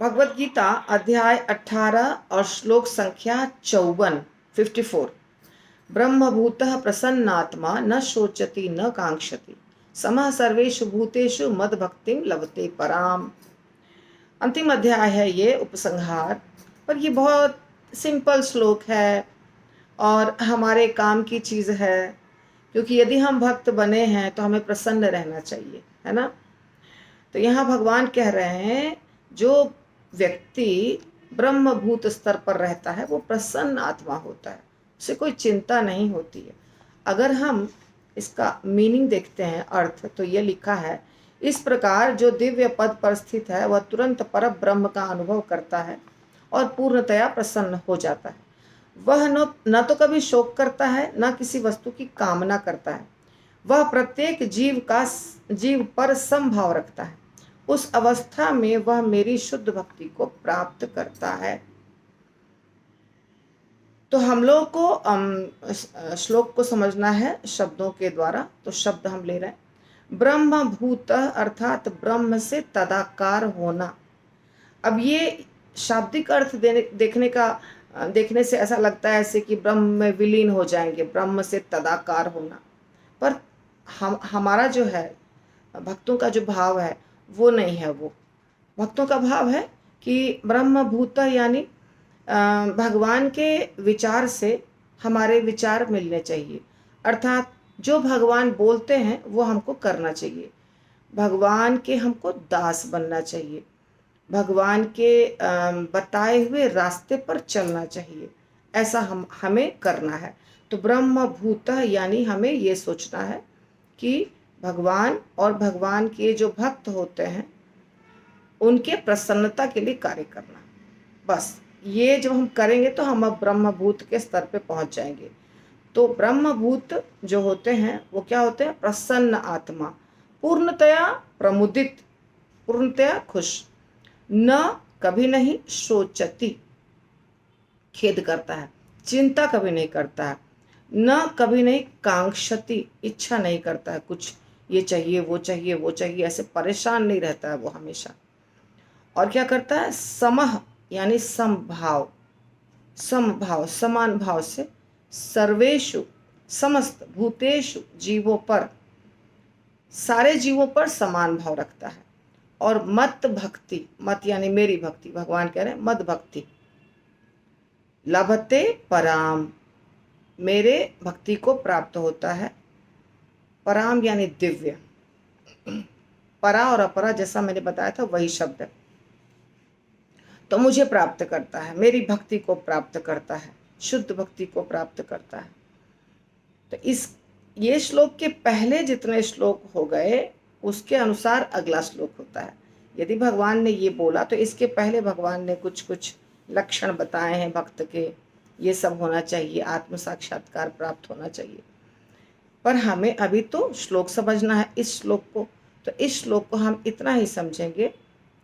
भगवत गीता अध्याय 18 और श्लोक संख्या 54। ब्रह्मभूतः प्रसन्नात्मा न शोचति न कांक्षति समः सर्वेषु भूतेषु मद भक्तिं लभते पराम। अंतिम अध्याय है ये उपसंहार, पर ये बहुत सिंपल श्लोक है और हमारे काम की चीज़ है, क्योंकि यदि हम भक्त बने हैं तो हमें प्रसन्न रहना चाहिए, है ना। तो यहाँ भगवान कह रहे हैं जो व्यक्ति ब्रह्मभूत स्तर पर रहता है वो प्रसन्न आत्मा होता है, उसे कोई चिंता नहीं होती है। अगर हम इसका मीनिंग देखते हैं, अर्थ, तो ये लिखा है, इस प्रकार जो दिव्य पद पर स्थित है वह तुरंत पर ब्रह्म का अनुभव करता है और पूर्णतया प्रसन्न हो जाता है। वह न तो कभी शोक करता है, न किसी वस्तु की कामना करता है। वह प्रत्येक जीव पर समभाव रखता है। उस अवस्था में वह मेरी शुद्ध भक्ति को प्राप्त करता है। तो हम लोग को श्लोक को समझना है शब्दों के द्वारा। तो शब्द हम ले रहे हैं, ब्रह्म भूत अर्थात ब्रह्म से तदाकार होना। अब ये शाब्दिक अर्थ देखने से ऐसा लगता है ऐसे कि ब्रह्म में विलीन हो जाएंगे, ब्रह्म से तदाकार होना। पर हमारा जो है, भक्तों का जो भाव है वो नहीं है। वो भक्तों का भाव है कि ब्रह्म भूत यानी भगवान के विचार से हमारे विचार मिलने चाहिए, अर्थात जो भगवान बोलते हैं वो हमको करना चाहिए। भगवान के हमको दास बनना चाहिए, भगवान के बताए हुए रास्ते पर चलना चाहिए, ऐसा हमें करना है। तो ब्रह्म भूत यानी हमें ये सोचना है कि भगवान और भगवान के जो भक्त होते हैं उनके प्रसन्नता के लिए कार्य करना। बस ये जब हम करेंगे तो हम अब ब्रह्मभूत के स्तर पे पहुंच जाएंगे। तो ब्रह्मभूत जो होते हैं वो क्या होते हैं? प्रसन्न आत्मा, पूर्णतया प्रमुदित, पूर्णतया खुश, न कभी नहीं शोचती, खेद करता है, चिंता कभी नहीं करता है, न कभी नहीं कांक्षति, इच्छा नहीं करता है कुछ, ये चाहिए वो चाहिए वो चाहिए, ऐसे परेशान नहीं रहता है वो हमेशा। और क्या करता है? समह यानी समभाव, समभाव समान भाव से, सर्वेषु समस्त, भूतेषु जीवों पर, सारे जीवों पर समान भाव रखता है। और मत भक्ति, मत यानी मेरी भक्ति, भगवान कह रहे हैं मद भक्ति, लभते पराम, मेरे भक्ति को प्राप्त होता है। पराम यानी दिव्य, परा और अपरा जैसा मैंने बताया था वही शब्द है। तो मुझे प्राप्त करता है, मेरी भक्ति को प्राप्त करता है, शुद्ध भक्ति को प्राप्त करता है। तो ये श्लोक के पहले जितने श्लोक हो गए उसके अनुसार अगला श्लोक होता है। यदि भगवान ने ये बोला तो इसके पहले भगवान ने कुछ कुछ लक्षण बताए हैं भक्त के, ये सब होना चाहिए, आत्म साक्षात्कार प्राप्त होना चाहिए। पर हमें अभी तो श्लोक समझना है, इस श्लोक को। तो इस श्लोक को हम इतना ही समझेंगे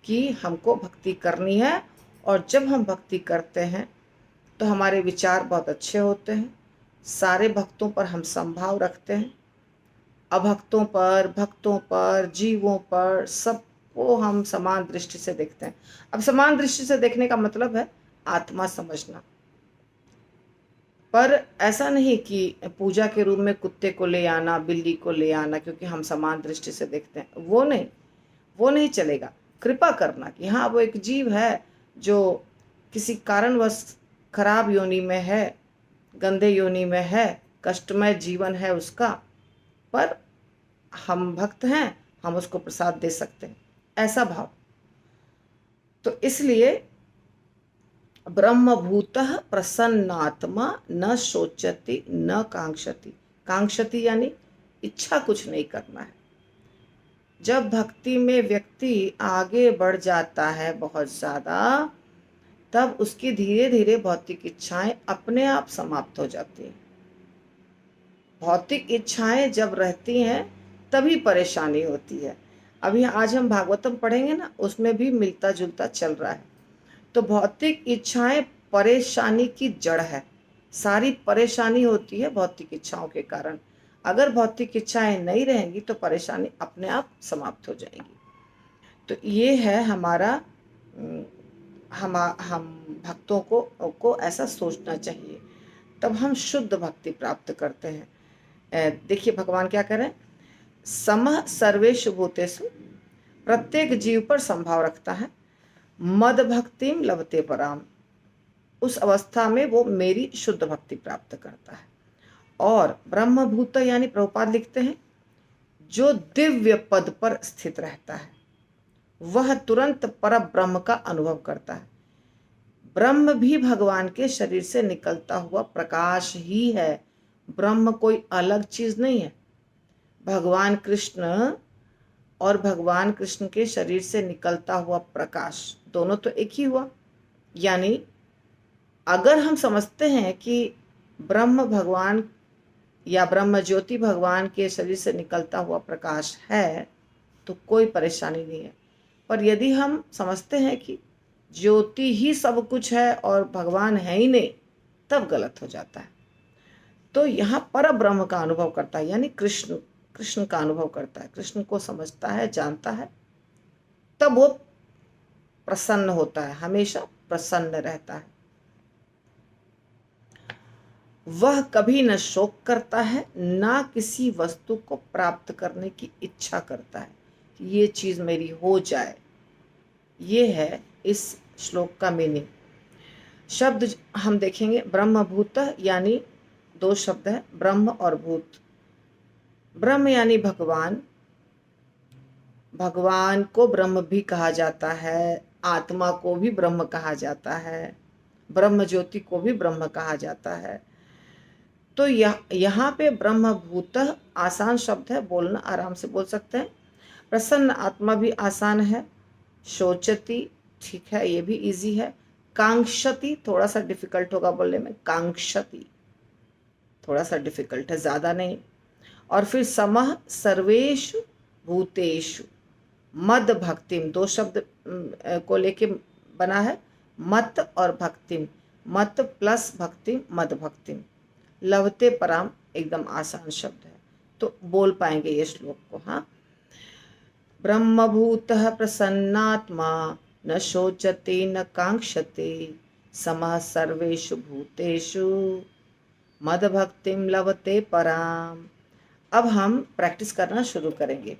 कि हमको भक्ति करनी है, और जब हम भक्ति करते हैं तो हमारे विचार बहुत अच्छे होते हैं, सारे भक्तों पर हम समभाव रखते हैं, अभक्तों पर, भक्तों पर, जीवों पर, सबको हम समान दृष्टि से देखते हैं। अब समान दृष्टि से देखने का मतलब है आत्मा समझना। पर ऐसा नहीं कि पूजा के रूप में कुत्ते को ले आना, बिल्ली को ले आना क्योंकि हम समान दृष्टि से देखते हैं, वो नहीं चलेगा। कृपा करना कि हाँ वो एक जीव है जो किसी कारणवश खराब योनि में है, गंदे योनि में है, कष्टमय जीवन है उसका, पर हम भक्त हैं, हम उसको प्रसाद दे सकते हैं, ऐसा भाव। तो इसलिए ब्रह्मभूतः प्रसन्नात्मा न शोचति न कांक्षति, कांक्षति यानी इच्छा कुछ नहीं करना है। जब भक्ति में व्यक्ति आगे बढ़ जाता है बहुत ज़्यादा, तब उसकी धीरे धीरे भौतिक इच्छाएं अपने आप समाप्त हो जाती हैं। भौतिक इच्छाएं जब रहती हैं तभी परेशानी होती है। अभी आज हम भागवतम पढ़ेंगे ना, उसमें भी मिलता जुलता चल रहा है। तो भौतिक इच्छाएं परेशानी की जड़ है, सारी परेशानी होती है भौतिक इच्छाओं के कारण। अगर भौतिक इच्छाएं नहीं रहेंगी तो परेशानी अपने आप समाप्त हो जाएगी। तो ये है हमारा हम भक्तों को ऐसा सोचना चाहिए, तब हम शुद्ध भक्ति प्राप्त करते हैं। देखिए भगवान क्या करें, समः सर्वेषु भूतेषु, प्रत्येक जीव पर संभाव रखता है, मद भक्तिम लभते पराम, उस अवस्था में वो मेरी शुद्ध भक्ति प्राप्त करता है। और ब्रह्मभूत यानी प्रभुपाद लिखते हैं, जो दिव्य पद पर स्थित रहता है वह तुरंत पर ब्रह्म का अनुभव करता है। ब्रह्म भी भगवान के शरीर से निकलता हुआ प्रकाश ही है, ब्रह्म कोई अलग चीज नहीं है। भगवान कृष्ण और भगवान कृष्ण के शरीर से निकलता हुआ प्रकाश दोनों तो एक ही हुआ। यानी अगर हम समझते हैं कि ब्रह्म भगवान या ब्रह्म ज्योति भगवान के शरीर से निकलता हुआ प्रकाश है तो कोई परेशानी नहीं है। पर यदि हम समझते हैं कि ज्योति ही सब कुछ है और भगवान है ही नहीं, तब गलत हो जाता है। तो यहाँ पर ब्रह्म का अनुभव करता है, यानी कृष्ण का अनुभव करता है, कृष्ण को समझता है, जानता है, तब वो प्रसन्न होता है, हमेशा प्रसन्न रहता है। वह कभी न शोक करता है, ना किसी वस्तु को प्राप्त करने की इच्छा करता है कि ये चीज मेरी हो जाए। ये है इस श्लोक का मीनिंग। शब्द हम देखेंगे, ब्रह्मभूत यानी दो शब्द है, ब्रह्म और भूत। ब्रह्म यानी भगवान, भगवान को ब्रह्म भी कहा जाता है, आत्मा को भी ब्रह्म कहा जाता है, ब्रह्म ज्योति को भी ब्रह्म कहा जाता है। तो यहाँ पे ब्रह्मभूत आसान शब्द है, बोलना आराम से बोल सकते हैं। प्रसन्न आत्मा भी आसान है। शोचति, ठीक है, ये भी इजी है। कांक्षति थोड़ा सा डिफिकल्ट होगा बोलने में, कांक्षति थोड़ा सा डिफिकल्ट है, ज्यादा नहीं। और फिर समः सर्वेषु भूतेषु, मद भक्तिम, दो शब्द को लेके बना है, मत और भक्तिम, मत प्लस भक्तिम, मद भक्तिम, लभते पराम, एकदम आसान शब्द है, तो बोल पाएंगे ये श्लोक को। हाँ, ब्रह्मभूतः प्रसन्नात्मा, न शोचते न कांक्षते, समः सर्वेषु भूतेषु, मद भक्तिम लभते पराम। अब हम प्रैक्टिस करना शुरू करेंगे।